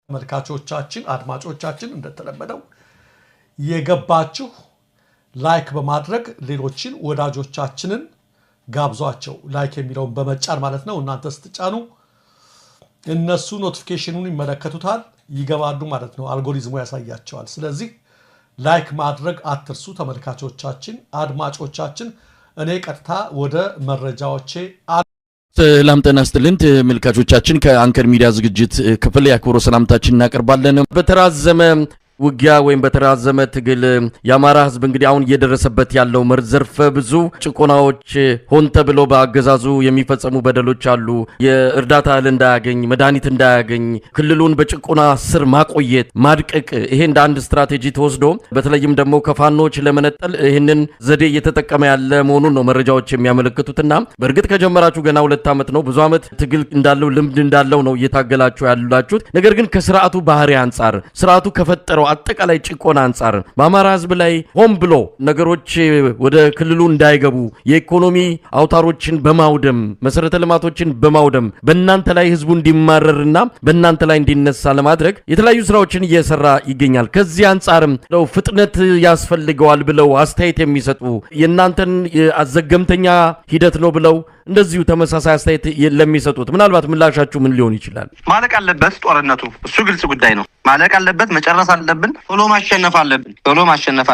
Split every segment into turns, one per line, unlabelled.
መልካቾቻችን አድማጮቻችን እንደተለመደው የገባችሁ ላይክ በማድረግ ሌሎችን ወዳጆቻችንን ጋብዟቸው ላይክ የሚለውን በመጫን ማለት ነው እናንተ ስትጫኑ እነሱ ኖቲፊኬሽኑን ይመለከቱታል ይገባሉ ማለት ነው አልጎሪዝሙ ያሳያቸዋል ስለዚህ ላይክ ማድረግ አትርሱ ተመልካቾቻችን አድማጮቻችን እኔ ቀጥታ ወደ መረጃዎቼ
ሰላም ጤና ይስጥልን ተመልካቾቻችን ከአንከር ሚዲያ ዝግጅት ክፍል ያክብሮ ሰላምታችን እናቀርባለን በተራዘመ ውጊያ ወይም በተራዘመ ትግል ያማራ ህዝብ እንግዲህ አሁን እየደረሰበት ያለው መርዘርፈ ብዙ ጭቆናዎች ሆን ተብሎ በአገዛዙ የሚፈጸሙ በደሎች አሉ የእርዳታ እህል እንዳያገኝ መድኃኒት እንዳያገኝ ክልሉን በጭቆና ስር ማቆየት ማድቀቅ ይሄ እንደ አንድ ስትራቴጂ ተወስዶ በተለይም ደግሞ ከፋኖች ለመነጠል ይሄንን ዘዴ እየተጠቀመ ያለ መሆኑን ነው መረጃዎች የሚያመለክቱትና በእርግጥ ከጀመራችሁ ገና 2 ዓመት ነው ብዙ ዓመት ትግል እንዳለው ልምድ እንዳለው ነው እየታገላችሁ ያላችሁት ነገር ግን ከስርዓቱ ባህሪ አንፃር ስርዓቱ ከፈጠረው አጠቃላይ ጭቆና አንፃር በአማራ ህዝብ ላይ ሆን ብሎ ነገሮች ወደ ክልሉ እንዳይገቡ የኢኮኖሚ አውታሮችን በማውደም መሰረተ ልማቶችን በማውደም በእናንተ ላይ ህዝቡ እንዲማረርና በእናንተ ላይ እንዲነሳ ለማድረግ የተለያዩ ስራዎችን እየሰራ ይገኛል ከዚህ አንፃርም ነው ፍጥነት ያስፈልገዋል ብለው አስተያየት የሚሰጡ የእናንተን አዘገምተኛ ሂደት ነው ብለው እንደዚሁ ተመሳሳይ አስተያየት ለሚሰጡት ምናልባት ምላሻችሁ ምን ሊሆን ይችላል
ማለቅ አለበት ጦርነቱ እሱ ግልጽ ጉዳይ ነው ማለቅ አለበት መጨረስ አለብን ቶሎ ማሸነፍ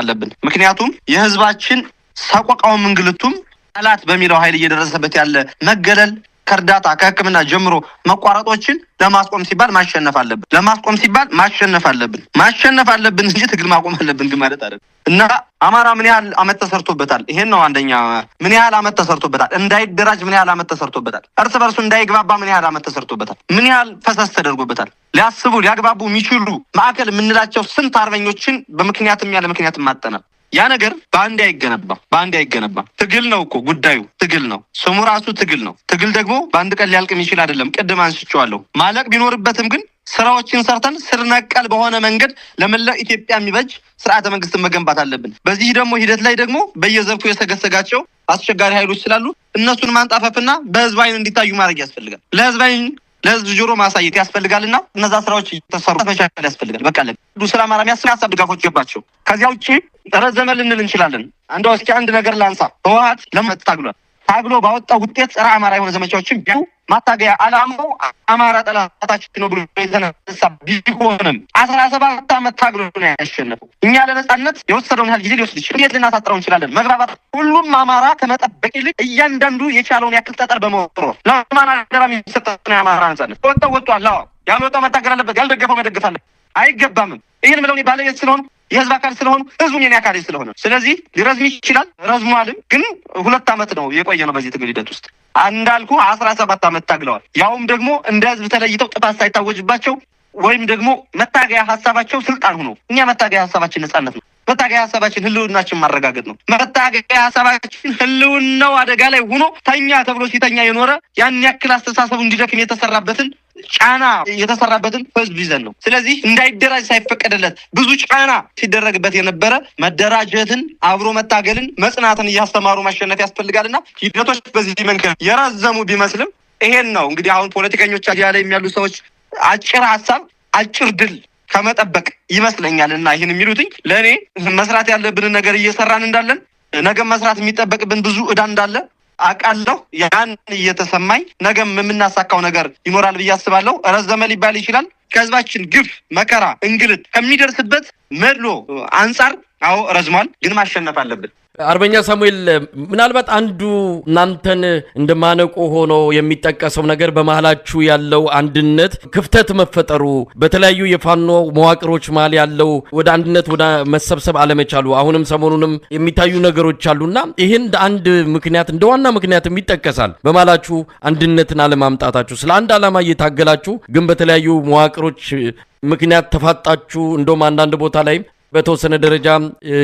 አለብን ምክንያቱም የህዝባችን ሰቆቃው መንግልቱም ጠላት በሚለው ኃይል እየደረሰበት ያለ መገለል ከርዳታ ከህክምና ጀምሮ መቋረጦችን ለማስቆም ሲባል ማሸነፍ አለብን እንጂ ትግል ማቆም አለብን ግን ማለት አይደለም እና አማራ ምን ያህል አመት ተሰርቶበታል ይሄን ነው አንደኛ ምን ያህል አመት ተሰርቶበታል እንዳይደራጅ ምን ያህል አመት ተሰርቶበታል እርስ በርሱ እንዳይግባባ ምን ያህል አመት ተሰርቶበታል ምን ያህል ፈሰስ ተደርጎበታል ሊያስቡ ሊያግባቡ የሚችሉ ማዕከል የምንላቸው ስንት አርበኞችን በምክንያትም ያለ ምክንያትም ማጠናል ያ ነገር ባንዴ አይገነባም ትግል ነው እኮ ጉዳዩ ትግል ነው ስሙ ራሱ ትግል ደግሞ ባንድ ቀን ሊያልቅም ይችላል አይደለም ቀደም አንስቼዋለሁ ማለቅ ቢኖርበትም ግን ስራዎችን ሰርተን ስር ነቀል በሆነ መንገድ ለመላው ኢትዮጵያ የሚበጅ ስርዓተ መንግስትን መገንባት አለብን በዚህ ደግሞ ሂደት ላይ ደግሞ በየዘርፉ የሰገሰጋቸው አስቸጋሪ ኃይሎች ስላሉ እነሱን ማንጣፈፍና በህዝብ አይን እንዲታዩ ማድረግ ያስፈልጋል ለህዝብ ጆሮ ማሳየት ያስፈልጋልና እነዛ ስራዎች ተሰሩ መቻል ያስፈልጋል በቃ ለዱ ስራ ማራም ያስፈልጋል ድጋፎች ገባቸው ከዚያ ውጪ ተረዘመ ልንል እንችላለን አንደው እስኪ አንድ ነገር ላንሳ ህወሓት ታግሎ ባወጣው ውጤት ጸረ አማራ የሆነ ዘመቻዎችን ቢያው ማታገያ አላማው አማራ ጠላታችን ነው ብሎ የተነሳ ቢሆንም 17 ዓመት ታግሎ ነው ያሸነፈው እኛ ለነጻነት የወሰደውን ያህል ጊዜ ሊወስድ ይችላል እንዴት ልናሳጥረው እንችላለን መግባባት ሁሉም አማራ ከመጠበቅ ይልቅ እያንዳንዱ የቻለውን ያክል ጠጠር በመወጥሮ ለማና ደራሚ ሰጠና አማራ ነጻነት ወጥቷል ያልወጣው መታገል አለበት ያልደገፈው መደገፍ አለበት አይገባም ይሄን ምለው ነው ባለቤት ስለሆነ የህዝብ አካል ስለሆነ ህዝቡን የኔ አካል ስለሆነ ስለዚህ ሊረዝም ይችላል ረዝሟልም ግን 2 ዓመት ነው የቆየ ነው በዚህ ትግል ሂደት ውስጥ አንዳልኩ 17 ዓመት ታግለዋል ያውም ደግሞ እንደ ህዝብ ተለይተው ጥፋት ሳይታወጅባቸው ወይም ደግሞ መታገያ ሐሳባቸው ስልጣን ሆኖ እኛ መታገያ ሐሳባችን ነጻነት ነው መታገያ ሐሳባችን ህልውናችን ማረጋገጥ ነው መታገያ ሐሳባችን ህልውናው አደጋ ላይ ሆኖ ተኛ ተብሎ ሲተኛ የኖረ ያን ያክል አስተሳሰቡ እንዲደክም የተሰራበትን ጫና የተሰራበትን ህዝብ ይዘን ነው ስለዚህ እንዳይደራጅ ሳይፈቀደለት ብዙ ጫና ሲደረግበት የነበረ መደራጀትን አብሮ መታገልን መጽናትን እያስተማሩ ማሸነፍ ያስፈልጋልና ሂደቶች በዚህ መንገድ የራዘሙ ቢመስልም ይሄን ነው እንግዲህ አሁን ፖለቲከኞች ላይ የሚያሉ ሰዎች አጭር ሐሳብ አጭር ድል ከመጠበቅ ይመስለኛልና ይሄን የሚሉትኝ ለኔ መስራት ያለብን ነገር እየሰራን እንዳለን ነገ መስራት የሚጠበቅብን ብዙ እዳ እንዳለ አቃለው ያን እየተሰማኝ ነገም የምናሳካው ነገር ይኖራል ብዬ አስባለሁ ረዘመ ሊባል ይችላል ከህዝባችን ግፍ መከራ እንግልት ከሚደርስበት መድሎ አንፃር አዎ ረዝሟል ግን ማሸነፍ አለብን
አርበኛ ሳሙኤል ምናልባት አንዱ እናንተን እንደማነቆ ሆኖ የሚጠቀሰው ነገር በመሃላችሁ ያለው አንድነት ክፍተት መፈጠሩ በተለያዩ የፋኖ መዋቅሮች መሃል ያለው ወደ አንድነት ወደ መሰብሰብ አለመቻሉ አሁንም ሰሞኑንም የሚታዩ ነገሮች አሉና ይሄን እንደ አንድ ምክንያት እንደ ዋና ምክንያትም ይጠቀሳል በመሃላችሁ አንድነትን አለማምጣታችሁ ስለ አንድ ዓላማ እየታገላችሁ ግን በተለያዩ መዋቅሮች ምክንያት ተፋጣችሁ እንደውም አንዳንድ ቦታ ላይ በተወሰነ ደረጃ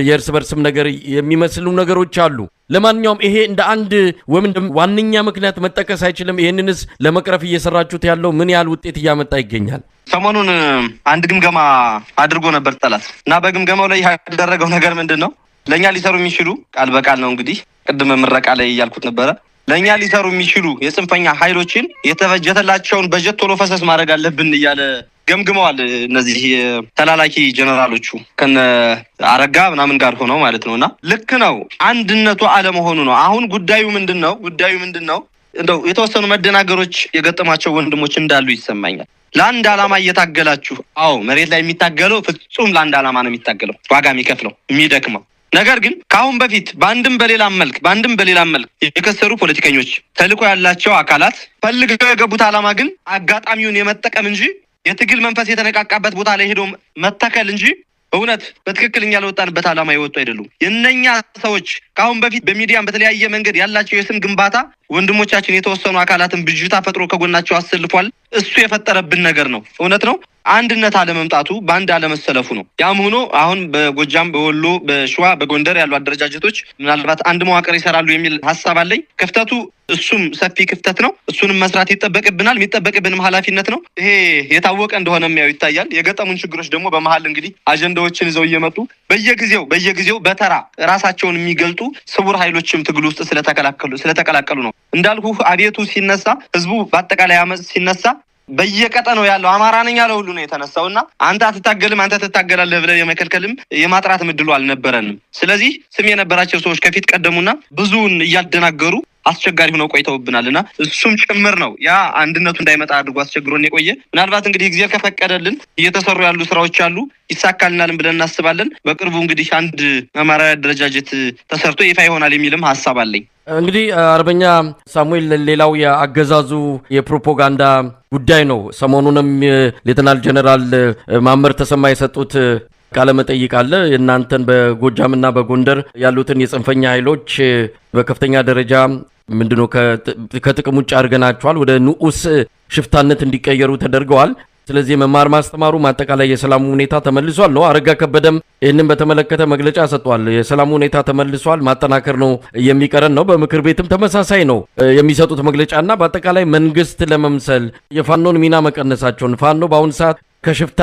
የእርስ በርስም ነገር የሚመስሉ ነገሮች አሉ ለማንኛውም ይሄ እንደ አንድ ወይም ዋንኛ ምክንያት መጠቀስ አይችልም ይሄንንስ ለመቅረፍ እየሰራችሁት ያለው ምን ያህል ውጤት እያመጣ ይገኛል
ሰሞኑን አንድ ግምገማ አድርጎ ነበር ጠላት እና በግምገማው ላይ ያደረገው ነገር ምንድነው ለኛ ሊሰሩ የሚችሉ ቃል በቃል ነው እንግዲህ ቅድም ምረቃ ላይ ያልኩት ነበር ለኛ ሊሰሩ የሚችሉ የጽንፈኛ ኃይሎችን የተበጀተላቸውን በጀት ቶሎ ፈሰስ ማድረግ አለብን እያለ ገምግመዋል። እነዚህ ተላላኪ ጀነራሎቹ ከነ አረጋ ምናምን ጋር ሆነው ማለት ነውና ልክ ነው። አንድነቱ አለመሆኑ ነው። አሁን ጉዳዩ ምንድነው? እንደው የተወሰኑ መደናገሮች የገጠማቸው ወንድሞች እንዳሉ ይሰማኛል። ለአንድ ዓላማ እየታገላችሁ፣ አዎ መሬት ላይ የሚታገለው ፍጹም ለአንድ ዓላማ ነው የሚታገለው፣ ዋጋ የሚከፍለው የሚደክመው። ነገር ግን ከአሁን በፊት በአንድም በሌላም መልክ የከሰሩ ፖለቲከኞች፣ ተልዕኮ ያላቸው አካላት ፈልገው የገቡት ዓላማ ግን አጋጣሚውን የመጠቀም እንጂ የትግል መንፈስ የተነቃቃበት ቦታ ላይ ሄዶ መተከል እንጂ እውነት በትክክል እኛ ለወጣንበት ዓላማ የወጡ አይደሉም። የእነኛ ሰዎች ከአሁን በፊት በሚዲያም በተለያየ መንገድ ያላቸው የስም ግንባታ ወንድሞቻችን የተወሰኑ አካላትን ብዥታ ፈጥሮ ከጎናቸው አሰልፏል። እሱ የፈጠረብን ነገር ነው። እውነት ነው። አንድነት አለመምጣቱ፣ በአንድ አለመሰለፉ ነው። ያም ሆኖ አሁን በጎጃም፣ በወሎ፣ በሸዋ፣ በጎንደር ያሉ አደረጃጀቶች ምናልባት አንድ መዋቅር ይሰራሉ የሚል ሀሳብ አለኝ። ክፍተቱ እሱም ሰፊ ክፍተት ነው። እሱንም መስራት ይጠበቅብናል። የሚጠበቅብንም ኃላፊነት ነው። ይሄ የታወቀ እንደሆነ የሚያው ይታያል። የገጠሙን ችግሮች ደግሞ በመሀል እንግዲህ አጀንዳዎችን ይዘው እየመጡ በየጊዜው በተራ ራሳቸውን የሚገልጡ ስውር ኃይሎችም ትግል ውስጥ ስለተቀላቀሉ ነው። እንዳልኩ አቤቱ ሲነሳ፣ ህዝቡ በአጠቃላይ አመፅ ሲነሳ በየቀጠናው ያለው አማራ ነኝ ያለው ሁሉ ነው የተነሳውና አንተ አትታገልም አንተ ትታገላለህ ብለህ የመከልከልም የማጥራት ምድሉ አልነበረንም። ስለዚህ ስም የነበራቸው ሰዎች ከፊት ቀደሙና ብዙውን እያደናገሩ አስቸጋሪ ሆነው ቆይተውብናልና እሱም ጭምር ነው ያ አንድነቱ እንዳይመጣ አድርጎ አስቸግሮን የቆየ። ምናልባት እንግዲህ እግዚአብሔር ከፈቀደልን እየተሰሩ ያሉ ስራዎች አሉ፣ ይሳካልናል ብለን እናስባለን። በቅርቡ እንግዲህ አንድ አማራዊ አደረጃጀት ተሰርቶ ይፋ ይሆናል የሚልም ሀሳብ አለኝ።
እንግዲህ አርበኛ ሳሙኤል፣ ሌላው የአገዛዙ የፕሮፓጋንዳ ጉዳይ ነው። ሰሞኑንም ሌተናል ጀነራል ማመር ተሰማ የሰጡት ቃለ መጠይቅ አለ። እናንተን በጎጃምና በጎንደር ያሉትን የጽንፈኛ ኃይሎች በከፍተኛ ደረጃ ምንድነው ከጥቅም ውጭ አድርገናቸዋል፣ ወደ ንዑስ ሽፍታነት እንዲቀየሩ ተደርገዋል። ስለዚህ መማር ማስተማሩ ማጠቃላይ የሰላሙ ሁኔታ ተመልሷል ነው። አረጋ ከበደም ይህንን በተመለከተ መግለጫ ሰጥቷል። የሰላሙ ሁኔታ ተመልሷል፣ ማጠናከር ነው የሚቀረን ነው። በምክር ቤትም ተመሳሳይ ነው የሚሰጡት መግለጫና በአጠቃላይ መንግስት ለመምሰል የፋኖን ሚና መቀነሳቸውን፣ ፋኖ በአሁኑ ሰዓት ከሽፍታ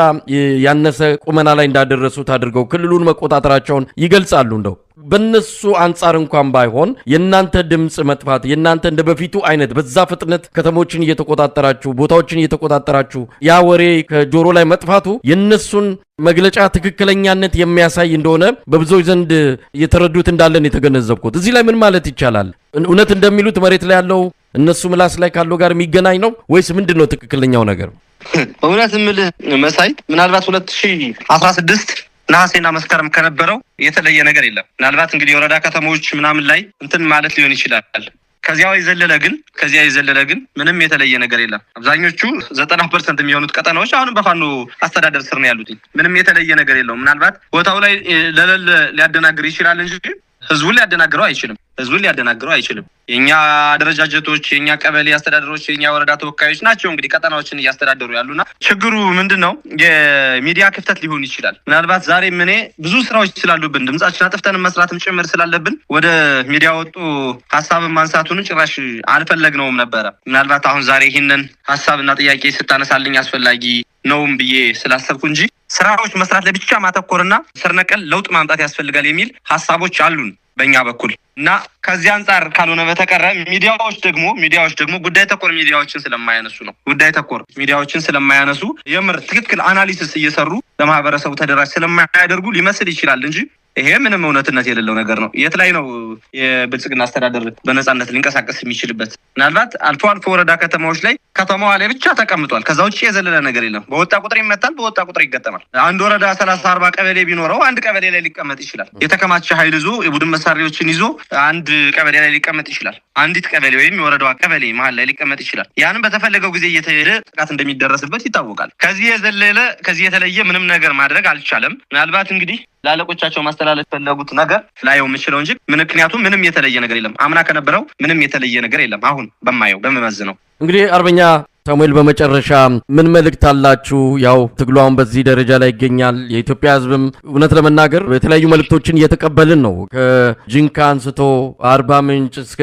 ያነሰ ቁመና ላይ እንዳደረሱት አድርገው ክልሉን መቆጣጠራቸውን ይገልጻሉ። እንደው በነሱ አንጻር እንኳን ባይሆን የእናንተ ድምፅ መጥፋት፣ የእናንተ እንደ በፊቱ አይነት በዛ ፍጥነት ከተሞችን እየተቆጣጠራችሁ ቦታዎችን እየተቆጣጠራችሁ ያ ወሬ ከጆሮ ላይ መጥፋቱ የነሱን መግለጫ ትክክለኛነት የሚያሳይ እንደሆነ በብዙዎች ዘንድ እየተረዱት እንዳለን የተገነዘብኩት። እዚህ ላይ ምን ማለት ይቻላል? እውነት እንደሚሉት መሬት ላይ ያለው እነሱ ምላስ ላይ ካለው ጋር የሚገናኝ ነው ወይስ ምንድን ነው ትክክለኛው ነገር?
እውነት የምልህ መሳይ ምናልባት 2016 ነሐሴና መስከረም ከነበረው የተለየ ነገር የለም። ምናልባት እንግዲህ የወረዳ ከተሞች ምናምን ላይ እንትን ማለት ሊሆን ይችላል። ከዚያ የዘለለ ግን ምንም የተለየ ነገር የለም። አብዛኞቹ 90% የሚሆኑት ቀጠናዎች አሁንም በፋኖ አስተዳደር ስር ነው ያሉት። ምንም የተለየ ነገር የለውም። ምናልባት ቦታው ላይ ለለለ ሊያደናግር ይችላል እንጂ ህዝቡን ሊያደናግረው አይችልም። የኛ አደረጃጀቶች፣ የኛ ቀበሌ አስተዳደሮች፣ የኛ ወረዳ ተወካዮች ናቸው እንግዲህ ቀጠናዎችን እያስተዳደሩ ያሉና ችግሩ ምንድነው? የሚዲያ ክፍተት ሊሆን ይችላል። ምናልባት ዛሬም እኔ ብዙ ስራዎች ስላሉብን ድምጻችን አጥፍተን መስራትም ጭምር ስላለብን ወደ ሚዲያ ወጡ ሀሳብን ማንሳቱን ጭራሽ አልፈለግነውም ነበረ። ምናልባት አሁን ዛሬ ይህንን ሀሳብና ጥያቄ ስታነሳልኝ አስፈላጊ ነውም ብዬ ስላሰብኩ እንጂ ስራዎች መስራት ላይ ብቻ ማተኮርና ስር ነቀል ለውጥ ማምጣት ያስፈልጋል የሚል ሀሳቦች አሉን በእኛ በኩል እና ከዚህ አንጻር ካልሆነ በተቀረ ሚዲያዎች ደግሞ ጉዳይ ተኮር ሚዲያዎችን ስለማያነሱ የምር ትክክል አናሊሲስ እየሰሩ ለማህበረሰቡ ተደራሽ ስለማያደርጉ ሊመስል ይችላል እንጂ ይሄ ምንም እውነትነት የሌለው ነገር ነው። የት ላይ ነው የብልጽግና አስተዳደር በነጻነት ሊንቀሳቀስ የሚችልበት? ምናልባት አልፎ ወረዳ ከተማዎች ላይ ከተማዋ ላይ ብቻ ተቀምጧል። ከዛ ውጭ የዘለለ ነገር የለም። በወጣ ቁጥር ይመታል፣ በወጣ ቁጥር ይገጠማል። አንድ ወረዳ 30-40 ቀበሌ ቢኖረው አንድ ቀበሌ ላይ ሊቀመጥ ይችላል። የተከማቸ ኃይል ይዞ የቡድን መሳሪያዎችን ይዞ አንድ ቀበሌ ላይ ሊቀመጥ ይችላል። አንዲት ቀበሌ ወይም የወረዳዋ ቀበሌ መሀል ላይ ሊቀመጥ ይችላል። ያንን በተፈለገው ጊዜ እየተሄደ ጥቃት እንደሚደረስበት ይታወቃል። ከዚህ የተለየ ምንም ነገር ማድረግ አልቻለም። ምናልባት እንግዲህ ላለቆቻቸው ማስተላለፍ ፈለጉት ነገር ላየው የምችለው እንጂ ምክንያቱም ምንም የተለየ ነገር የለም። አምና ከነበረው ምንም የተለየ ነገር የለም። አሁን በመመዝነው እንግዲህ
አርበኛ ሳሙኤል በመጨረሻ ምን መልእክት አላችሁ? ያው ትግሉ አሁን በዚህ ደረጃ ላይ ይገኛል። የኢትዮጵያ ሕዝብም እውነት ለመናገር የተለያዩ መልእክቶችን እየተቀበልን ነው። ከጂንካ አንስቶ አርባ ምንጭ እስከ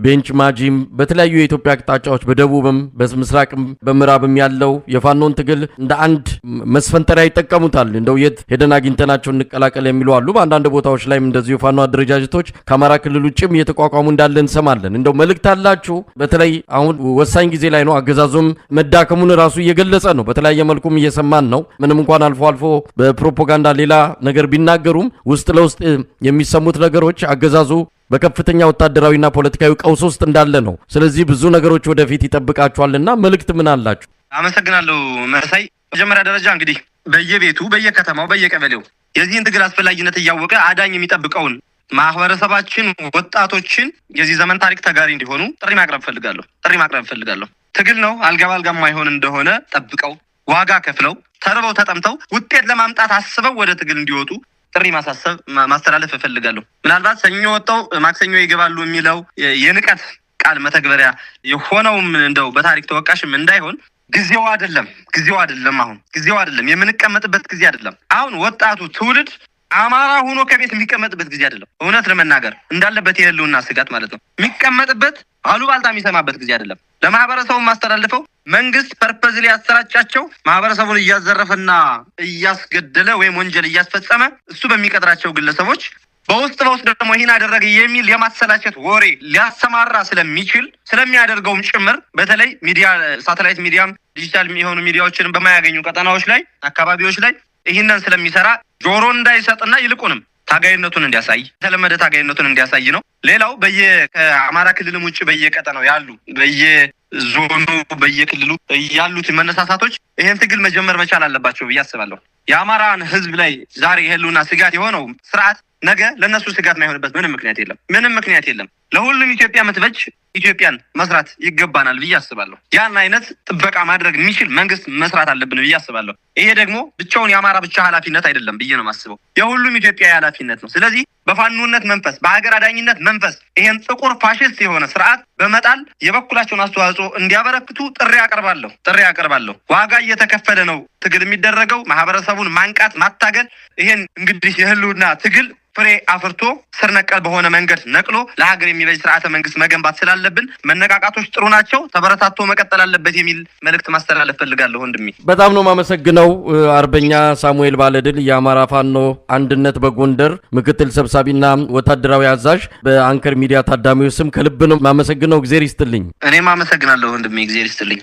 ቤንች ማጂም በተለያዩ የኢትዮጵያ አቅጣጫዎች በደቡብም በምስራቅም በምዕራብም ያለው የፋኖን ትግል እንደ አንድ መስፈንጠሪያ ይጠቀሙታል። እንደው የት ሄደን አግኝተናቸው እንቀላቀል የሚሉ አሉ። በአንዳንድ ቦታዎች ላይም እንደዚሁ የፋኖ አደረጃጀቶች ከአማራ ክልል ውጭም እየተቋቋሙ እንዳለ እንሰማለን። እንደው መልእክት አላችሁ? በተለይ አሁን ወሳኝ ጊዜ ላይ ነው። አገዛዙም መዳከሙን ራሱ እየገለጸ ነው። በተለያየ መልኩም እየሰማን ነው። ምንም እንኳን አልፎ አልፎ በፕሮፓጋንዳ ሌላ ነገር ቢናገሩም ውስጥ ለውስጥ የሚሰሙት ነገሮች አገዛዙ በከፍተኛ ወታደራዊና ፖለቲካዊ ቀውስ ውስጥ እንዳለ ነው። ስለዚህ ብዙ ነገሮች ወደፊት ይጠብቃቸዋልና መልእክት ምን አላችሁ?
አመሰግናለሁ መሳይ። መጀመሪያ ደረጃ እንግዲህ በየቤቱ በየከተማው በየቀበሌው የዚህን ትግል አስፈላጊነት እያወቀ አዳኝ የሚጠብቀውን ማህበረሰባችን ወጣቶችን የዚህ ዘመን ታሪክ ተጋሪ እንዲሆኑ ጥሪ ማቅረብ ፈልጋለሁ። ትግል ነው አልጋ ባልጋ የማይሆን እንደሆነ ጠብቀው ዋጋ ከፍለው ተርበው ተጠምተው ውጤት ለማምጣት አስበው ወደ ትግል እንዲወጡ ጥሪ ማስተላለፍ እፈልጋለሁ። ምናልባት ሰኞ ወጣው ማክሰኞ ይገባሉ የሚለው የንቀት ቃል መተግበሪያ የሆነውም እንደው በታሪክ ተወቃሽም እንዳይሆን ጊዜው አይደለም። አሁን ጊዜው አይደለም። የምንቀመጥበት ጊዜ አይደለም። አሁን ወጣቱ ትውልድ አማራ ሆኖ ከቤት የሚቀመጥበት ጊዜ አይደለም። እውነት ለመናገር እንዳለበት የህልውና ስጋት ማለት ነው የሚቀመጥበት አሉባልታ የሚሰማበት ጊዜ አይደለም። ለማህበረሰቡ ማስተላልፈው መንግስት ፐርፐዝሊ ያሰራጫቸው ማህበረሰቡን እያዘረፈና እያስገደለ ወይም ወንጀል እያስፈጸመ እሱ በሚቀጥራቸው ግለሰቦች በውስጥ ደግሞ ይህን አደረገ የሚል የማሰላቸት ወሬ ሊያሰማራ ስለሚችል ስለሚያደርገውም ጭምር በተለይ ሚዲያ ሳተላይት ሚዲያም ዲጂታል የሆኑ ሚዲያዎችን በማያገኙ ቀጠናዎች ላይ አካባቢዎች ላይ ይህንን ስለሚሰራ ጆሮ እንዳይሰጥና ይልቁንም ታጋይነቱን እንዲያሳይ የተለመደ ታጋይነቱን እንዲያሳይ ነው። ሌላው ከአማራ ክልልም ውጭ በየቀጠናው ያሉ በየዞኑ በየክልሉ ያሉት መነሳሳቶች ይሄን ትግል መጀመር መቻል አለባቸው ብዬ አስባለሁ። የአማራን ህዝብ ላይ ዛሬ የህልውና ስጋት የሆነው ስርዓት ነገ ለነሱ ስጋት ማይሆንበት ምንም ምክንያት የለም። ለሁሉም ኢትዮጵያ ምትበጅ ኢትዮጵያን መስራት ይገባናል ብዬ አስባለሁ። ያን አይነት ጥበቃ ማድረግ የሚችል መንግስት መስራት አለብን ብዬ አስባለሁ። ይሄ ደግሞ ብቻውን የአማራ ብቻ ኃላፊነት አይደለም ብዬ ነው የማስበው። የሁሉም ኢትዮጵያ ኃላፊነት ነው። ስለዚህ በፋኖነት መንፈስ በሀገር አዳኝነት መንፈስ ይሄን ጥቁር ፋሽስት የሆነ ስርዓት በመጣል የበኩላቸውን አስተዋጽኦ እንዲያበረክቱ ጥሪ አቀርባለሁ። ዋጋ እየተከፈለ ነው ትግል የሚደረገው። ማህበረሰቡን ማንቃት ማታገል ይሄን እንግዲህ የህልውና ትግል ፍሬ አፍርቶ ስር ነቀል በሆነ መንገድ ነቅሎ ለሀገር የሚበጅ ስርዓተ መንግስት መገንባት ስላለብን መነቃቃቶች ጥሩ ናቸው። ተበረታቶ መቀጠል አለበት የሚል መልእክት ማስተላለፍ ፈልጋለሁ። ወንድሜ
በጣም ነው ማመሰግነው። አርበኛ ሳሙኤል ባለድል የአማራ ፋኖ አንድነት በጎንደር ምክትል ሰብሳቢና ወታደራዊ አዛዥ፣ በአንከር ሚዲያ ታዳሚው ስም ከልብ ነው ማመሰግነው። እግዚአብሔር ይስጥልኝ።
እኔም አመሰግናለሁ ወንድሜ፣ እግዚአብሔር ይስጥልኝ።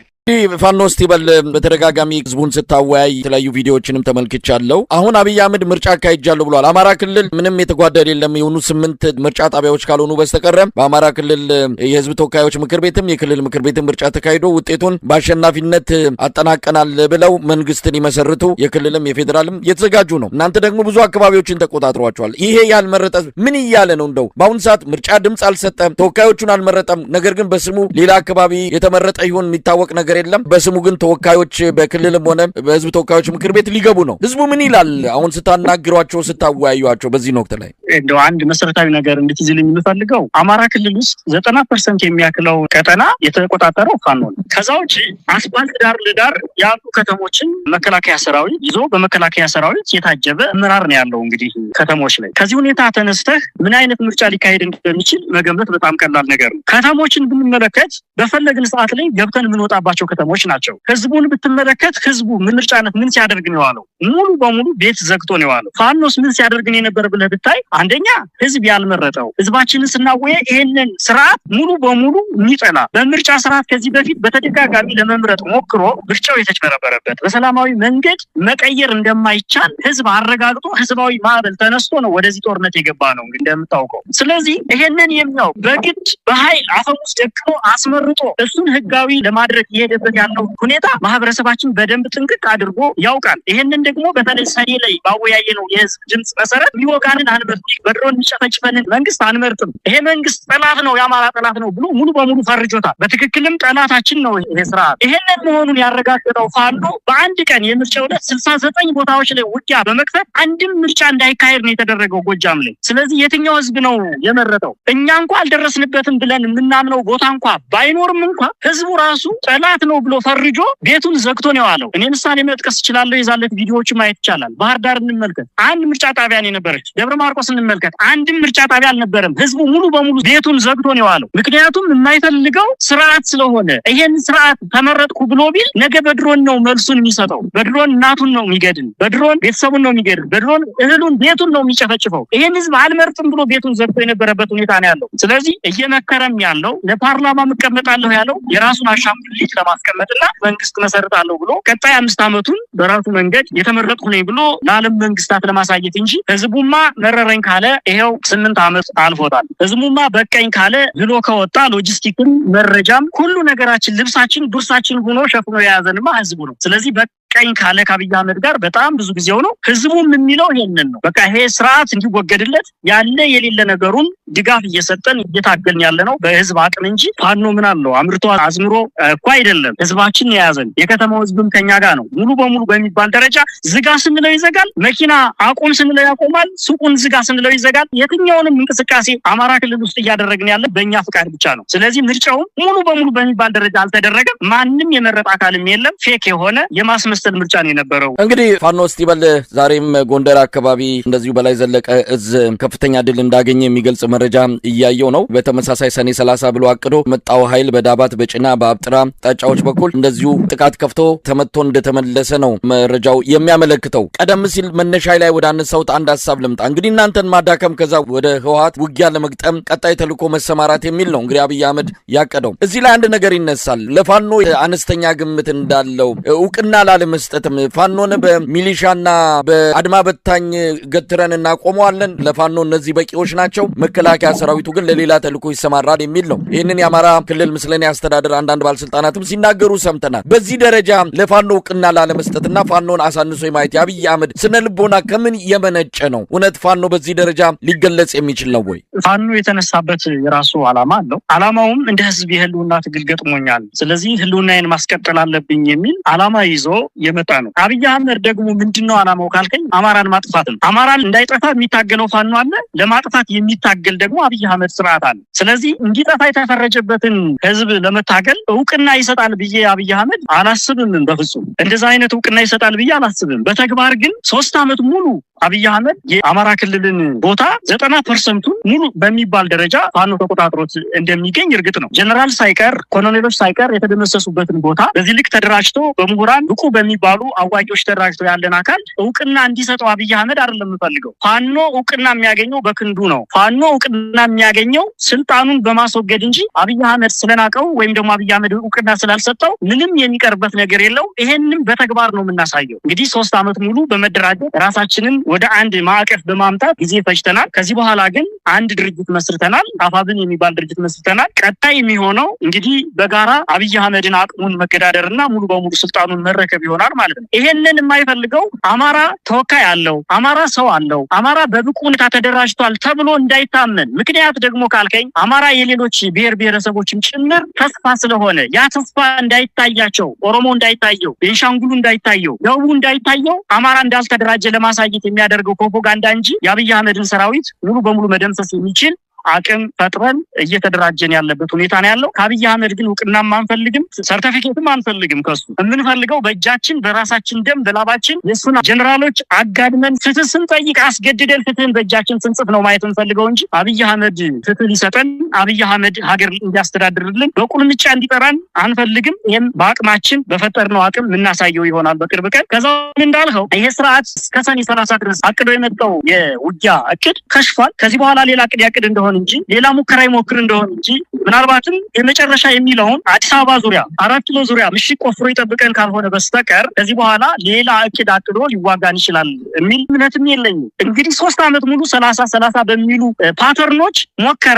ፋኖ ስቲበል በተደጋጋሚ ህዝቡን ስታወያይ የተለያዩ ቪዲዮዎችንም ተመልክቻለሁ። አሁን አብይ አህመድ ምርጫ አካሂጃለሁ ብሏል። አማራ ክልል ምንም የተጓደለ የለም የሆኑ 8 ምርጫ ጣቢያዎች ካልሆኑ በስተቀር በአማራ ክልል የህዝብ ተወካዮች ምክር ቤትም የክልል ምክር ቤትም ምርጫ ተካሂዶ ውጤቱን በአሸናፊነት አጠናቀናል ብለው መንግስትን ይመሰርቱ የክልልም የፌዴራልም የተዘጋጁ ነው። እናንተ ደግሞ ብዙ አካባቢዎችን ተቆጣጥሯቸዋል። ይሄ ያልመረጠ ምን እያለ ነው? እንደው በአሁን ሰዓት ምርጫ ድምጽ አልሰጠም፣ ተወካዮቹን አልመረጠም። ነገር ግን በስሙ ሌላ አካባቢ የተመረጠ ይሁን የሚታወቅ ነገር የለም። በስሙ ግን ተወካዮች በክልልም ሆነ በህዝብ ተወካዮች ምክር ቤት ሊገቡ ነው። ህዝቡ ምን ይላል? አሁን ስታናግሯቸው ስታወያዩቸው በዚህ ወቅት ላይ
እንደው አንድ መሰረታዊ ነገር እንድትይዝልኝ የምፈልገው አማራ ክልል ውስጥ 90% የሚያክለው ቀጠና የተቆጣጠረው ፋኖ ነው። ከዛ ውጪ አስፋልት ዳር ለዳር ያሉ ከተሞችን መከላከያ ሰራዊት ይዞ በመከላከያ ሰራዊት የታጀበ አመራር ነው ያለው። እንግዲህ ከተሞች ላይ ከዚህ ሁኔታ ተነስተህ ምን አይነት ምርጫ ሊካሄድ እንደሚችል መገመት በጣም ቀላል ነገር ነው። ከተሞችን ብንመለከት በፈለግን ሰዓት ላይ ገብተን የምንወጣባቸው ከተሞች ናቸው። ህዝቡን ብትመለከት ህዝቡ ምርጫነት ምን ሲያደርግ ነው የዋለው? ሙሉ በሙሉ ቤት ዘግቶ ነው የዋለው። ፋኖስ ምን ሲያደርግ ነው የነበረ ብለህ ብታይ አንደኛ ህዝብ ያልመረጠው ህዝባችንን ስናወየ ይሄንን ስርዓት ሙሉ በሙሉ የሚጠላ በምርጫ ስርዓት ከዚህ በፊት በተደጋጋሚ ለመምረጥ ሞክሮ ምርጫው የተጭበረበረበት በሰላማዊ መንገድ መቀየር እንደማይቻል ህዝብ አረጋግጦ ህዝባዊ ማዕበል ተነስቶ ነው ወደዚህ ጦርነት የገባ ነው እንደምታውቀው። ስለዚህ ይሄንን የሚያው በግድ በኃይል አፈሙስ ደግኖ አስመርጦ እሱን ህጋዊ ለማድረግ የሄደበት ያለው ሁኔታ ማህበረሰባችን በደንብ ጥንቅቅ አድርጎ ያውቃል። ይሄንን ደግሞ በተለይ ሰኔ ላይ ባወያየነው የህዝብ ድምጽ መሰረት ሚወጋንን አንመርጥ፣ በድሮን የሚጨፈጭፈንን መንግስት አንመርጥም፣ ይሄ መንግስት ጠላት ነው፣ የአማራ ጠላት ነው ብሎ ሙሉ በሙሉ ፈርጆታል። በትክክልም ጠላታችን ነው ይሄ ስርዓት። ይሄንን መሆኑን ያረጋገጠው ፋኖ በአንድ ቀን የምርጫው ዕለት 69 ቦታዎች ላይ ውጊያ በመክፈት አንድም ምርጫ እንዳይካሄድ ነው የተደረገው ጎጃም ላይ። ስለዚህ የትኛው ህዝብ ነው የመረጠው? እኛ እንኳን አልደረስንበትም ብለን የምናምነው ቦታ እንኳን ባይኖርም እንኳን ህዝቡ ራሱ ጠላት ስርዓት ነው ብሎ ፈርጆ ቤቱን ዘግቶ ነው ያለው። እኔ ምሳሌ መጥቀስ ይችላል። የዛለት ቪዲዮዎች ማየት ይቻላል። ባህር ዳር እንመልከት፣ አንድ ምርጫ ጣቢያ ነው የነበረች። ደብረ ማርቆስ እንመልከት፣ አንድም ምርጫ ጣቢያ አልነበረም። ህዝቡ ሙሉ በሙሉ ቤቱን ዘግቶ ነው ያለው። ምክንያቱም የማይፈልገው ስርዓት ስለሆነ። ይሄን ስርዓት ተመረጥኩ ብሎ ቢል ነገ በድሮን ነው መልሱን የሚሰጠው። በድሮን እናቱን ነው የሚገድል፣ በድሮን ቤተሰቡን ነው የሚገድል፣ በድሮን እህሉን ቤቱን ነው የሚጨፈጭፈው። ይሄን ህዝብ አልመርጥም ብሎ ቤቱን ዘግቶ የነበረበት ሁኔታ ነው ያለው። ስለዚህ እየመከረም ያለው ለፓርላማ መቀመጣለሁ ያለው የራሱን አሻንጉሊት ለማስቀመጥና መንግስት መሰረታለሁ ብሎ ቀጣይ 5 አመቱን በራሱ መንገድ የተመረጥኩ ነኝ ብሎ ለዓለም መንግስታት ለማሳየት እንጂ ህዝቡማ መረረኝ ካለ ይሄው 8 አመት አልፎታል። ህዝቡማ በቀኝ ካለ ብሎ ከወጣ ሎጂስቲክን መረጃም ሁሉ ነገራችን ልብሳችን ዱርሳችን ሆኖ ሸፍኖ የያዘንማ ህዝቡ ነው። ስለዚህ ቀኝ ካለ ከአብይ አህመድ ጋር በጣም ብዙ ጊዜው ነው። ህዝቡም የሚለው ይሄንን ነው። በቃ ይሄ ስርዓት እንዲወገድለት ያለ የሌለ ነገሩን ድጋፍ እየሰጠን እየታገልን ያለ ነው በህዝብ አቅም እንጂ ፋኖ ምን አለው አምርቶ አዝምሮ እኮ አይደለም። ህዝባችን የያዘን የከተማው ህዝብም ከኛ ጋር ነው። ሙሉ በሙሉ በሚባል ደረጃ ዝጋ ስንለው ይዘጋል፣ መኪና አቁም ስንለው ያቆማል፣ ሱቁን ዝጋ ስንለው ይዘጋል። የትኛውንም እንቅስቃሴ አማራ ክልል ውስጥ እያደረግን ያለ በእኛ ፍቃድ ብቻ ነው። ስለዚህ ምርጫው ሙሉ በሙሉ በሚባል ደረጃ አልተደረገም። ማንም የመረጣ አካልም የለም። ፌክ የሆነ የማስመሰል ምርጫ ነው የነበረው።
እንግዲህ ፋኖ ስቲበል ዛሬም ጎንደር አካባቢ እንደዚሁ በላይ ዘለቀ እዝ ከፍተኛ ድል እንዳገኘ የሚገልጽ መረጃ እያየው ነው። በተመሳሳይ ሰኔ 30 ብሎ አቅዶ መጣው ኃይል በዳባት በጭና በአብጥራ ጣጫዎች በኩል እንደዚሁ ጥቃት ከፍቶ ተመቶ እንደተመለሰ ነው መረጃው የሚያመለክተው። ቀደም ሲል መነሻ ላይ ወደ አነሳውት አንድ ሐሳብ ልምጣ። እንግዲህ እናንተን ማዳከም ከዛ ወደ ህወሓት ውጊያ ለመግጠም ቀጣይ ተልኮ መሰማራት የሚል ነው እንግዲህ አብይ አህመድ ያቀደው። እዚህ ላይ አንድ ነገር ይነሳል። ለፋኖ አነስተኛ ግምት እንዳለው እውቅና መስጠትም ፋኖን በሚሊሻና በአድማ በታኝ ገትረን እናቆመዋለን፣ ለፋኖ እነዚህ በቂዎች ናቸው፣ መከላከያ ሰራዊቱ ግን ለሌላ ተልኮ ይሰማራል የሚል ነው። ይህንን የአማራ ክልል ምስለኔ አስተዳደር አንዳንድ ባለስልጣናትም ሲናገሩ ሰምተናል። በዚህ ደረጃ ለፋኖ እውቅና ላለመስጠትና ፋኖን አሳንሶ የማየት የአብይ አህመድ ስነልቦና ከምን የመነጨ ነው? እውነት ፋኖ በዚህ ደረጃ ሊገለጽ የሚችል ነው ወይ?
ፋኖ የተነሳበት የራሱ ዓላማ አለው። ዓላማውም እንደ ህዝብ የህልውና ትግል ገጥሞኛል፣ ስለዚህ ህልውናዬን ማስቀጠል አለብኝ የሚል ዓላማ ይዞ የመጣ ነው። አብይ አህመድ ደግሞ ምንድነው ዓላማው ካልከኝ አማራን ማጥፋት ነው። አማራን እንዳይጠፋ የሚታገለው ፋኖ አለ፣ ለማጥፋት የሚታገል ደግሞ አብይ አህመድ ስርዓት አለ። ስለዚህ እንዲጠፋ የተፈረጀበትን ህዝብ ለመታገል እውቅና ይሰጣል ብዬ አብይ አህመድ አላስብም። በፍጹም እንደዛ አይነት እውቅና ይሰጣል ብዬ አላስብም። በተግባር ግን 3 አመት ሙሉ አብይ አህመድ የአማራ ክልልን ቦታ 90% ሙሉ በሚባል ደረጃ ፋኖ ተቆጣጥሮት እንደሚገኝ እርግጥ ነው። ጀነራል ሳይቀር ኮሎኔሎች ሳይቀር የተደመሰሱበትን ቦታ በዚህ ልክ ተደራጅቶ በምሁራን ብቁ በሚባሉ አዋቂዎች ተደራጅቶ ያለን አካል እውቅና እንዲሰጠው አብይ አህመድ አይደለም የሚፈልገው። ፋኖ እውቅና የሚያገኘው በክንዱ ነው። ፋኖ እውቅና የሚያገኘው ስልጣኑን በማስወገድ እንጂ አብይ አህመድ ስለናቀው ወይም ደግሞ አብይ አህመድ እውቅና ስላልሰጠው ምንም የሚቀርበት ነገር የለው። ይሄንን በተግባር ነው የምናሳየው። እንግዲህ 3 አመት ሙሉ በመደራጀት ራሳችንን ወደ አንድ ማዕቀፍ በማምጣት ጊዜ ፈጅተናል። ከዚህ በኋላ ግን አንድ ድርጅት መስርተናል። አፋብን የሚባል ድርጅት መስርተናል። ቀጣይ የሚሆነው እንግዲህ በጋራ አብይ አህመድን አቅሙን መገዳደርና ሙሉ በሙሉ ስልጣኑን መረከብ ይሆናል ማለት ነው። ይሄንን የማይፈልገው አማራ ተወካይ አለው፣ አማራ ሰው አለው፣ አማራ በብቁ ሁኔታ ተደራጅቷል ተብሎ እንዳይታመን። ምክንያት ደግሞ ካልከኝ አማራ የሌሎች ብሔር ብሔረሰቦችም ጭምር ተስፋ ስለሆነ ያ ተስፋ እንዳይታያቸው፣ ኦሮሞ እንዳይታየው፣ ቤንሻንጉሉ እንዳይታየው፣ ደቡቡ እንዳይታየው አማራ እንዳልተደራጀ ለማሳየት የሚያደርገው ፕሮፓጋንዳ እንጂ የአብይ አህመድን ሰራዊት ሙሉ በሙሉ መደምሰስ የሚችል አቅም ፈጥረን እየተደራጀን ያለበት ሁኔታ ነው ያለው። ከአብይ አህመድ ግን እውቅናም አንፈልግም፣ ሰርቲፊኬትም አንፈልግም። ከሱ የምንፈልገው በእጃችን በራሳችን ደም በላባችን የሱን ጀነራሎች አጋድመን ፍትህ ስንጠይቅ አስገድደን ፍትህን በእጃችን ስንጽፍ ነው ማየት እንፈልገው እንጂ አብይ አህመድ ፍትህ ሊሰጠን አብይ አህመድ ሀገር እንዲያስተዳድርልን በቁልምጫ እንዲጠራን አንፈልግም። ይህም በአቅማችን በፈጠርነው አቅም የምናሳየው ይሆናል በቅርብ ቀን። ከዛ እንዳልኸው ይሄ ስርዓት እስከ ሰኔ 30 ድረስ አቅዶ የመጣው የውጊያ እቅድ ከሽፏል። ከዚህ በኋላ ሌላ እቅድ ያቅድ እንደሆነ እንጂ ሌላ ሙከራ ይሞክር እንደሆነ እንጂ ምናልባትም የመጨረሻ የሚለውን አዲስ አበባ ዙሪያ 4 ኪሎ ዙሪያ ምሽግ ቆፍሮ ይጠብቀን ካልሆነ በስተቀር ከዚህ በኋላ ሌላ እቅድ አቅዶ ሊዋጋን ይችላል የሚል እምነትም የለኝም። እንግዲህ 3 አመት ሙሉ 30 በሚሉ ፓተርኖች ሞከረ፣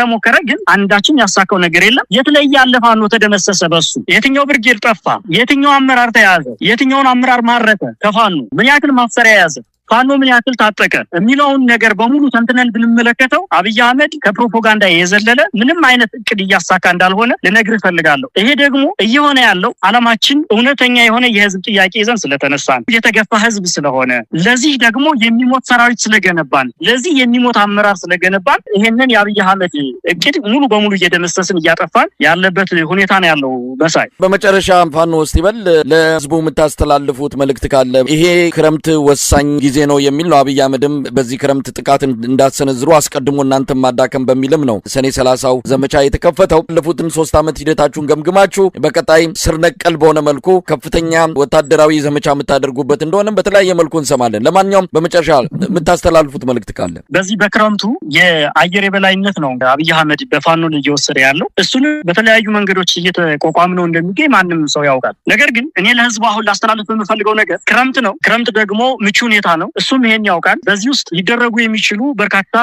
ግን አንዳችን ያሳካው ነገር የለም። የትለየ ያለፋ ነው ተደመሰሰ። በሱ የትኛው ብርጌድ ጠፋ፣ የትኛው አመራር ተያዘ፣ የትኛውን አመራር ማረከ፣ ከፋኑ ምን ያክል ማፍሰሪያ ያዘ፣ ፋኖ ምን ያክል ታጠቀ የሚለውን ነገር በሙሉ ተንትነን ብንመለከተው አብይ አህመድ ከፕሮፓጋንዳ የዘለለ ምንም አይነት እቅድ እያሳካ እንዳልሆነ ልነግርህ እፈልጋለሁ። ይሄ ደግሞ እየሆነ ያለው ዓላማችን እውነተኛ የሆነ የህዝብ ጥያቄ ይዘን ስለተነሳን የተገፋ ህዝብ ስለሆነ ለዚህ ደግሞ የሚሞት ሰራዊት ስለገነባን ለዚህ የሚሞት አመራር ስለገነባን ይሄንን የአብይ አህመድ እቅድ ሙሉ በሙሉ እየደመሰስን እያጠፋን ያለበት ሁኔታ ነው ያለው። በሳይ
በመጨረሻ ፋኖ እስቲበል ለህዝቡ የምታስተላልፉት መልእክት ካለ ይሄ ክረምት ወሳኝ ጊዜ ነው የሚል ነው። አብይ አህመድም በዚህ ክረምት ጥቃት እንዳትሰነዝሩ አስቀድሞ እናንተም ማዳከም በሚልም ነው ሰኔ 30ው ዘመቻ የተከፈተው። ያለፉትን 3 ዓመት ሂደታችሁን ገምግማችሁ በቀጣይ ስር ነቀል በሆነ መልኩ ከፍተኛ ወታደራዊ ዘመቻ የምታደርጉበት እንደሆነም በተለያየ መልኩ እንሰማለን። ለማንኛውም በመጨረሻ የምታስተላልፉት መልእክት ካለ
በዚህ በክረምቱ የአየር የበላይነት ነው አብይ አህመድ በፋኖ ላይ እየወሰደ ያለው። እሱን በተለያዩ መንገዶች እየተቋቋም ነው እንደሚገኝ ማንም ሰው ያውቃል። ነገር ግን እኔ ለህዝቡ አሁን ላስተላልፍ የምፈልገው ነገር ክረምት ነው። ክረምት ደግሞ ምቹ ሁኔታ ነው። እሱም ይሄን ያውቃል። በዚህ ውስጥ ሊደረጉ የሚችሉ በርካታ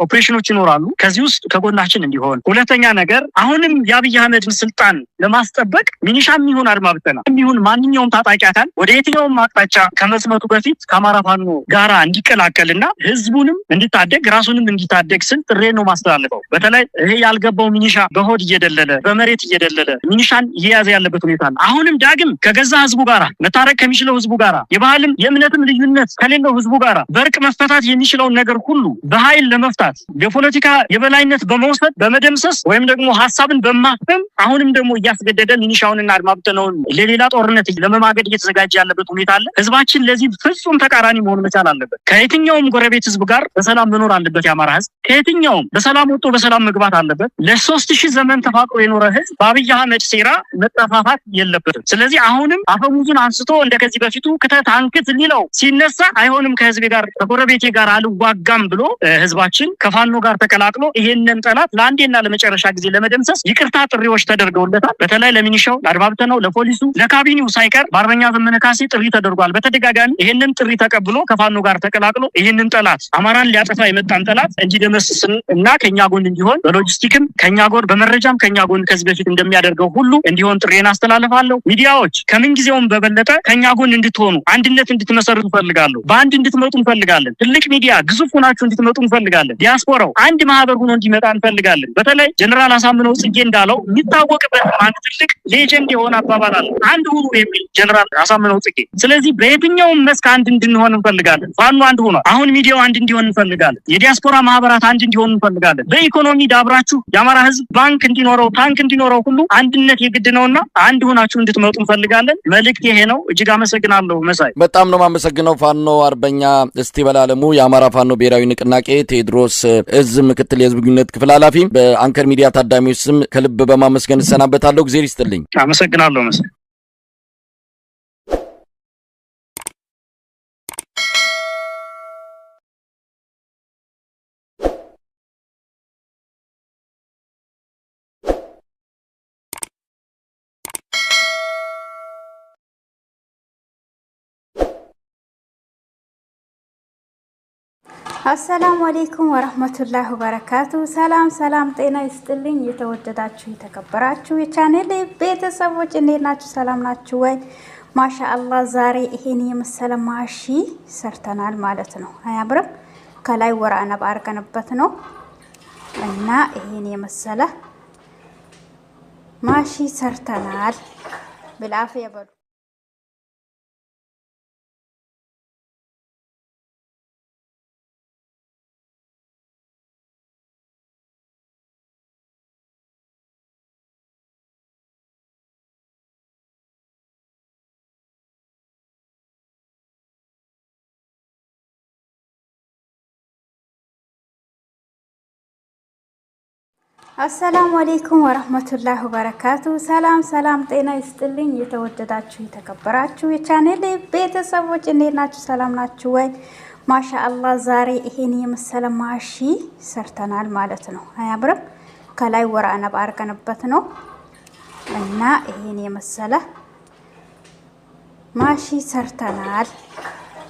ኦፕሬሽኖች ይኖራሉ። ከዚህ ውስጥ ከጎናችን እንዲሆን። ሁለተኛ ነገር አሁንም የአብይ አህመድን ስልጣን ለማስጠበቅ ሚኒሻም ይሁን አድማ ብተና ይሁን ማንኛውም ታጣቂ አካል ወደ የትኛውም አቅጣጫ ከመዝመቱ በፊት ከአማራ ፋኖ ጋራ እንዲቀላቀልና ህዝቡንም እንዲታደግ ራሱንም እንዲታደግ ስል ጥሬ ነው ማስተላለፈው። በተለይ ይሄ ያልገባው ሚኒሻ በሆድ እየደለለ በመሬት እየደለለ ሚኒሻን እየያዘ ያለበት ሁኔታ ነው። አሁንም ዳግም ከገዛ ህዝቡ ጋራ መታረቅ ከሚችለው ህዝቡ ጋራ የባህልም የእምነትም ልዩነት ከሌለው ህዝቡ ጋራ በርቅ መፈታት የሚችለውን ነገር ሁሉ በኃይል ለመፍታት የፖለቲካ የበላይነት በመውሰድ በመደምሰስ ወይም ደግሞ ሐሳብን በማፈም አሁንም ደግሞ እያስገደደ ሚኒሻውንና አድማ ብተናውን ለሌላ ጦርነት ለመማገድ እየተዘጋጀ ያለበት ሁኔታ አለ። ህዝባችን ለዚህ ፍጹም ተቃራኒ መሆን መቻል አለበት። ከየትኛውም ጎረቤት ህዝብ ጋር በሰላም መኖር አለበት። የአማራ ህዝብ ከየትኛውም በሰላም ወጥቶ በሰላም መግባት አለበት። ለ3000 ዘመን ተፋቅሮ የኖረ ህዝብ በአብይ አህመድ ሴራ መጠፋፋት የለበትም። ስለዚህ አሁንም አፈሙዙን አንስቶ እንደከዚህ በፊቱ ክተት አንክት ሊለው ሲነሳ አይሆንም ከህዝቤ ጋር ከጎረቤቴ ጋር አልዋጋም ብሎ ህዝባችን ከፋኖ ጋር ተቀላቅሎ ይሄንን ጠላት ለአንዴና ለመጨረሻ ጊዜ ለመደምሰስ ይቅርታ ጥሪዎች ተደርገውለታል። በተለይ ለሚኒሻው፣ ለአድማ ብተናው፣ ለፖሊሱ፣ ለካቢኔው ሳይቀር በአርበኛ ዘመነ ካሴ ጥሪ ተደርጓል። በተደጋጋሚ ይሄንን ጥሪ ተቀብሎ ከፋኖ ጋር ተቀላቅሎ ይሄንን ጠላት አማራን ሊያጠፋ የመጣን ጠላት እንዲደመስስን እና ከኛ ጎን እንዲሆን በሎጂስቲክም ከኛ ጎን በመረጃም ከኛ ጎን ከዚህ በፊት እንደሚያደርገው ሁሉ እንዲሆን ጥሬን አስተላልፋለሁ። ሚዲያዎች ከምን ጊዜውም በበለጠ ከኛ ጎን እንድትሆኑ አንድነት እንድትመሰርቱ ፈልጋለሁ። በአንድ እንድትመጡ እንፈልጋለን። ትልቅ ሚዲያ ግዙፍ ሆናችሁ እንድትመጡ እንፈልጋለን። ዲያስፖራው አንድ ማህበር ሆኖ እንዲመጣ እንፈልጋለን። በተለይ ጀነራል አሳምነው ጽጌ እንዳለው የሚታወቅበት አንድ ትልቅ ሌጀንድ የሆነ አባባል አለ፣ አንድ ሁኑ የሚል ጀነራል አሳምነው ጽጌ። ስለዚህ በየትኛውም መስክ አንድ እንድንሆን እንፈልጋለን። ፋኖ አንድ ሆኖ አሁን ሚዲያው አንድ እንዲሆን እንፈልጋለን። የዲያስፖራ ማህበራት አንድ እንዲሆኑ እንፈልጋለን። በኢኮኖሚ ዳብራችሁ የአማራ ህዝብ ባንክ እንዲኖረው ታንክ እንዲኖረው ሁሉ አንድነት የግድ ነውና አንድ ሆናችሁ እንድትመጡ እንፈልጋለን። መልእክት ይሄ ነው። እጅግ አመሰግናለሁ። መሳይ
በጣም ነው የማመሰግነው። ፋኖ አርበኛ እስቲበል አለሙ የአማራ ፋኖ ብሔራዊ ንቅናቄ ቴዎድሮስ እዝ ምክትል የህዝብ ግንኙነት ክፍል ኃላፊ፣ በአንከር ሚዲያ ታዳሚዎች ስም ከልብ በማመስገን እሰናበታለሁ። ጊዜ ይስጥልኝ።
አመሰግናለሁ መሳይ።
አሰላሙ አለይኩም ወራህመቱላሂ ወበረካቱ። ሰላም ጤና ይስጥልኝ። የተወደዳችሁ የተከበራችሁ የቻኔል ቤተሰቦች እንዴት ናችሁ? ሰላም ናችሁ ወይ? ማሻአላህ ዛሬ ይሄን የመሰለ ማሺ ሰርተናል ማለት ነው። አያምርም? ከላይ ወራ አነባ አርገንበት ነው እና ይሄን የመሰለ ማሺ ሰርተናል። بالعافيه በሉ። አሰላሙ አለይኩም ወራህመቱላሂ ወበረካቱ። ሰላም ጤና ይስጥልኝ። የተወደዳችሁ የተከበራችሁ የቻኔል ቤተሰቦች እንዴት ናችሁ? ሰላም ናችሁ ወይ? ማሻአላህ ዛሬ ይሄን የመሰለ ማሺ ሰርተናል ማለት ነው። አያምርም? ከላይ ወራ አነባ አርገንበት ነው እና ይሄን የመሰለ ማሺ ሰርተናል።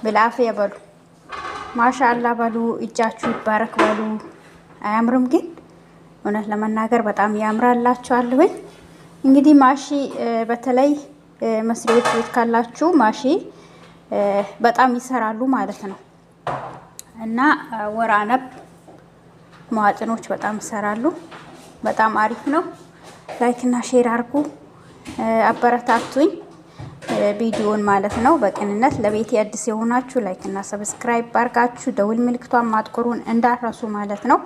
بالعافيه በሉ። ማሻአላህ በሉ። እጃችሁ ይባረክ በሉ። አያምርም ግን እውነት ለመናገር በጣም ያምራላችኋል። እንግዲህ ማሺ በተለይ መስሪያ ቤት ካላችሁ ማሺ በጣም ይሰራሉ ማለት ነው። እና ወራነብ መዋጥኖች በጣም ይሰራሉ። በጣም አሪፍ ነው። ላይክ እና ሼር አድርጉ፣ አበረታቱኝ ቪዲዮን ማለት ነው። በቅንነት ለቤቴ አዲስ የሆናችሁ ላይክ እና ሰብስክራይብ አድርጋችሁ ደውል ምልክቷን ማጥቆሩን እንዳትረሱ ማለት ነው።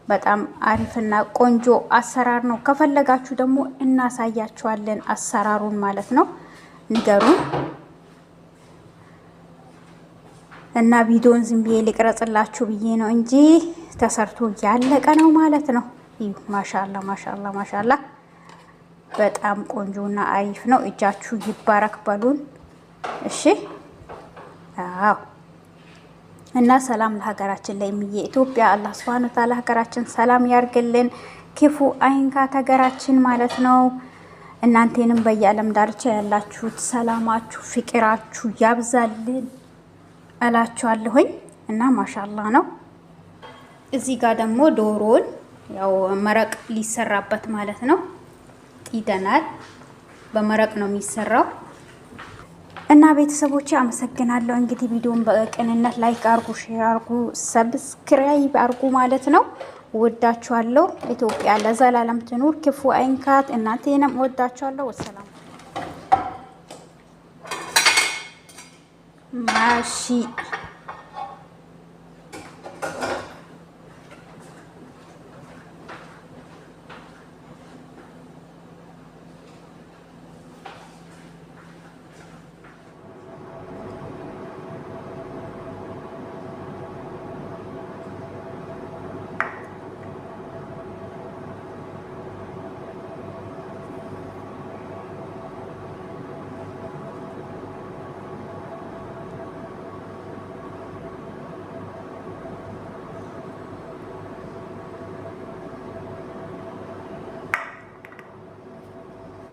በጣም አሪፍና ቆንጆ አሰራር ነው። ከፈለጋችሁ ደግሞ እናሳያችኋለን አሰራሩን ማለት ነው። ንገሩን እና ቪዲዮን ዝም ብዬ ልቅረጽላችሁ ብዬ ነው እንጂ ተሰርቶ ያለቀ ነው ማለት ነው። ማሻአላ ማሻአላ ማሻአላ በጣም ቆንጆና አሪፍ ነው። እጃችሁ ይባረክ በሉን እሺ። አዎ እና ሰላም ለሀገራችን ላይ ኢትዮጵያ አላህ Subhanahu Wa Ta'ala ሀገራችን ሰላም ያርግልን፣ ክፉ አይንካት ሀገራችን ማለት ነው። እናንተንም በየዓለም ዳርቻ ያላችሁት ሰላማችሁ ፍቅራችሁ ያብዛልን እላችኋለሁኝ። እና ማሻአላ ነው። እዚህ ጋር ደግሞ ዶሮን ያው መረቅ ሊሰራበት ማለት ነው ይደናል። በመረቅ ነው የሚሰራው። እና ቤተሰቦቼ አመሰግናለሁ። እንግዲህ ቪዲዮን በቅንነት ላይክ አርጉ፣ ሼር አርጉ፣ ሰብስክራይብ አርጉ ማለት ነው። ወዳችኋለሁ። ኢትዮጵያ ለዘላለም ትኑር፣ ክፉ አይንካት። እናንተንም ወዳችኋለሁ። ወሰላም ማሺ